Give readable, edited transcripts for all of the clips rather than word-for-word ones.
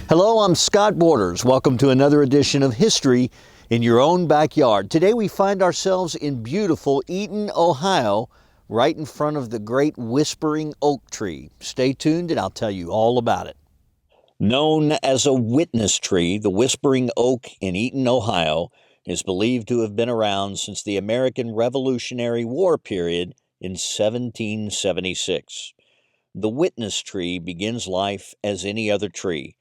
Hello, I'm Scott Borders. Welcome to another edition of History in Your Own Backyard. Today we find ourselves in beautiful Eaton, Ohio, right in front of the great whispering oak tree. Stay tuned and I'll tell you all about it. Known as a witness tree, the whispering oak in Eaton, Ohio, is believed to have been around since the American Revolutionary War period in 1776. The witness tree begins life as any other tree,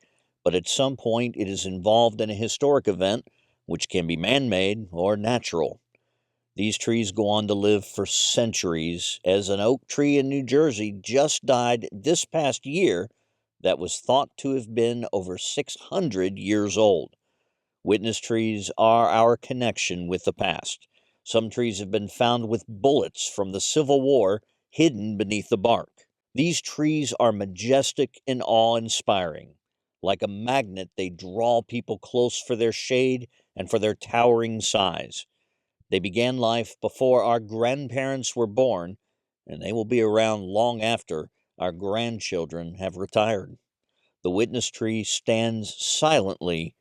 but at some point it is involved in a historic event, which can be man-made or natural. These trees go on to live for centuries, as an oak tree in New Jersey just died this past year that was thought to have been over 600 years old. Witness trees are our connection with the past. Some trees have been found with bullets from the Civil War hidden beneath the bark. These trees are majestic and awe-inspiring. Like a magnet, they draw people close for their shade and for their towering size. They began life before our grandparents were born, and they will be around long after our grandchildren have retired. The witness tree stands silently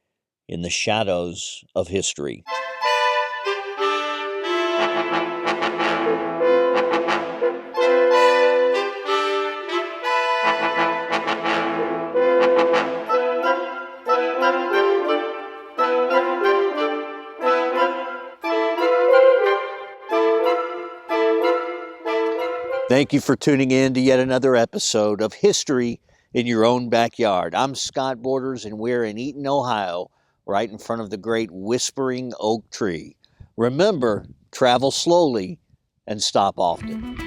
in the shadows of history. Thank you for tuning in to yet another episode of History in Your Own Backyard. I'm Scott Borders, and we're in Eaton, Ohio, right in front of the great whispering oak tree. Remember, travel slowly and stop often.